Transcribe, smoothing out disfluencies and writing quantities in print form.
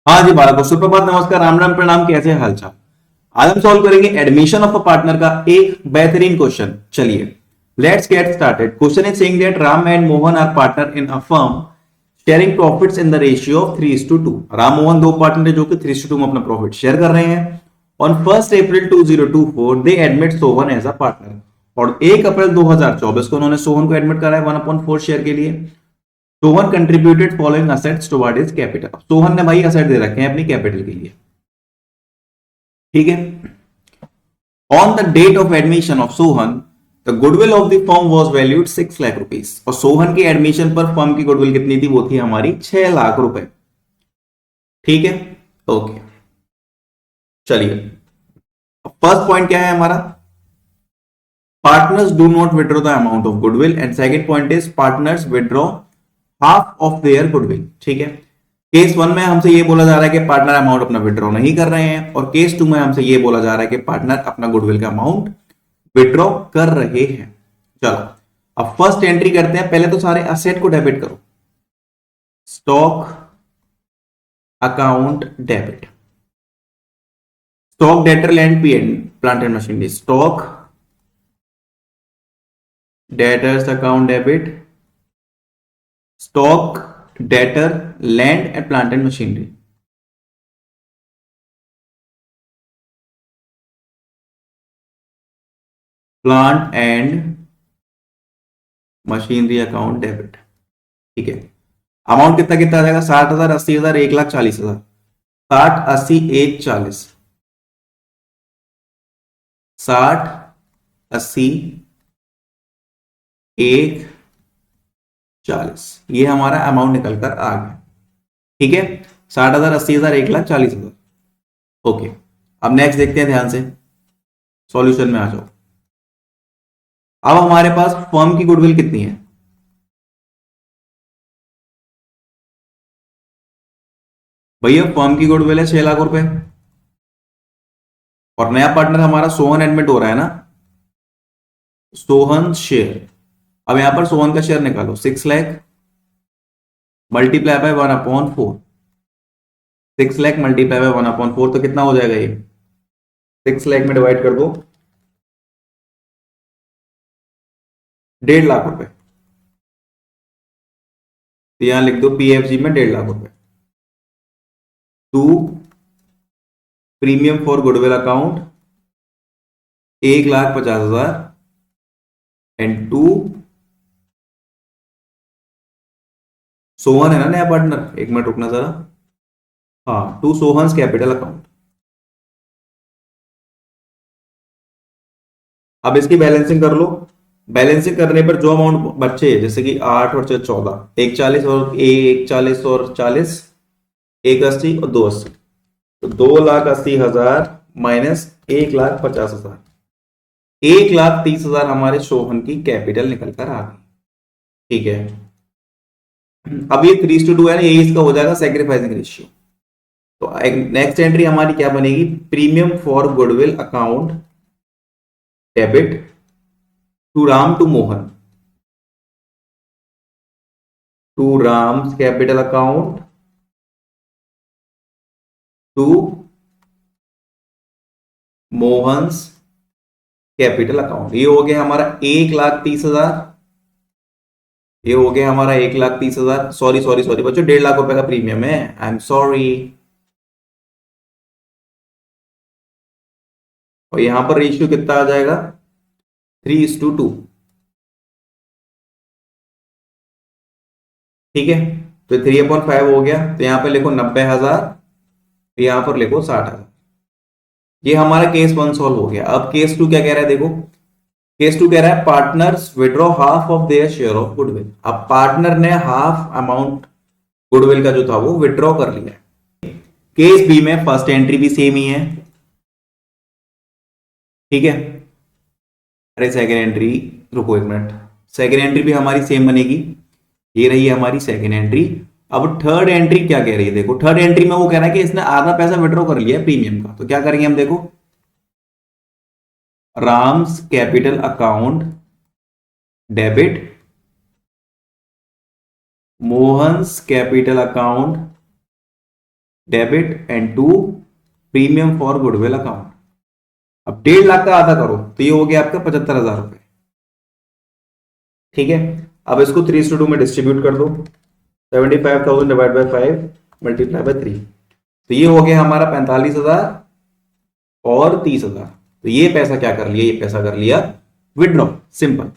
हाँ जी बालको, सुप्रभात, नमस्कार, राम राम, प्रणाम, कैसे हैं हालचाल। आज हम सॉल्व करेंगे एडमिशन ऑफ अ पार्टनर का एक बेहतरीन क्वेश्चन। चलिए let's get started. Question is saying that Ram and Mohan are partner in a firm sharing profits in the ratio of 3:2। Ram Mohan दो पार्टनर है जो कि 3:2 में अपना प्रॉफिट शेयर कर रहे हैं। On 1 April 2024 they admit Sohan as a partner. और 1 अप्रैल 2024 को उन्होंने सोहन को एडमिट करा है 1/4 शेयर के लिए। Sohan contributed following assets toward his capital. Sohan ने भाई असेट दे रखे हैं अपनी कैपिटल के लिए, ठीक है। On the date of admission of Sohan the goodwill of the firm was valued 6 lakh rupees. और सोहन की एडमिशन पर फर्म की गुडविल कितनी थी? वो थी हमारी 6 लाख रुपए, ठीक है। ओके, चलिए फर्स्ट पॉइंट क्या है हमारा? Partners do not withdraw the amount of goodwill and second point is partners withdraw half of their goodwill, ठीक है। केस वन में हमसे ये बोला जा रहा है कि पार्टनर अमाउंट अपना विड्रॉ नहीं कर रहे हैं, और केस टू में हमसे ये बोला जा रहा है कि पार्टनर अपना गुडविल का अमाउंट विड्रॉ कर रहे हैं। चलो अब फर्स्ट एंट्री करते हैं। पहले तो सारे असेट को डेबिट करो। Stock account debit, stock debtor land PN plant and machinery, stock debtors account debit, stock debtor land and plant and machinery, plant and machinery account debit, ठीक है। अमाउंट कितना कितना आ जाएगा? 60,000, 80,000, 1,40,000। 60, 80, 140, 60, 80, 140, ये हमारा अमाउंट निकल कर आ गया, ठीक है। 60,000, 80,000, 1,40,000। ओके, अब नेक्स्ट देखते हैं ध्यान से, सॉल्यूशन में आ जाओ। अब हमारे पास फर्म की गुडविल कितनी है? भैया फर्म की गुडविल है 6 लाख रुपए, और नया पार्टनर हमारा सोहन एडमिट हो रहा है ना, सोहन शेयर। अब यहां पर सोहन का शेयर निकालो, 6 lakh multiply by 1/4। 6 lakh multiply by 1/4 तो कितना हो जाएगा? ये 6 लाख में डिवाइड कर दो, 1.5 लाख रुपए। तो यहां लिख दो पीएफजी में 1.5 लाख रुपए। To premium for goodwill account 1,50,000 and to Sohan है ना नया पार्टनर, एक मिनट रुकना जरा। हाँ, टू सोहन्स कैपिटल अकाउंट। अब इसकी बैलेंसिंग कर लो। बैलेंसिंग करने पर जो अमाउंट बचे, जैसे कि 8 और 14, 140 और 140 और 40, 180 और 280, तो 2,80,000 माइनस 1,50,000, 1,30,000 हमारे सोहन की कैपिटल निकल कर आ गई, ठीक है। अब ये 3:2 है ना, ये इसका हो जाएगा सेक्रीफाइसिंग रेशियो। तो नेक्स्ट एंट्री हमारी क्या बनेगी? Premium for goodwill account debit to Ram to Mohan, to Ram's capital account to Mohan's capital account. ये हो गया हमारा 1,30,000, ये हो गया हमारा 1,30,000। सॉरी सॉरी सॉरी बच्चों, 1.5 लाख रुपए का प्रीमियम है, आई एम सॉरी। और यहां पर रेशियो कितना आ जाएगा? 3:2, ठीक है। तो 3/5 हो गया, तो यहां पर लिखो 90,000, यहां पर लिखो 60,000। ये हमारा केस वन सॉल्व हो गया। अब केस टू क्या कह रहा है? देखो, केस टू कह रहा है partners withdraw half of their share of goodwill. अब पार्टनर ने हाफ अमाउंट गुडविल का जो था वो विड्रॉ कर लिया है। केस बी में फर्स्ट एंट्री भी सेम ही है, ठीक है। अरे सेकेंड एंट्री, रुको एक मिनट, सेकेंड एंट्री भी हमारी सेम बनेगी। ये रही हमारी सेकेंड एंट्री। अब थर्ड एंट्री क्या कह रही है? देखो थर्ड एंट्री में वो कह रहा है कि इसने आधा पैसा विड्रॉ कर लिया है प्रीमियम का। तो क्या करेंगे हम? देखो, Ram's capital account debit Mohan's capital account debit and to premium for goodwill account. अब 1.5 लाख का आधा करो तो ये हो गया आपका 75,000 रुपए। ठीक है, अब इसको 3:2 में डिस्ट्रीब्यूट कर दो। 75,000 डिवाइड बाय 5 मल्टीप्लाई बाय 3, तो ये हो गया हमारा 45,000 और 30,000। तो ये पैसा क्या कर लिया, ये पैसा कर लिया विड्रॉ, सिंपल।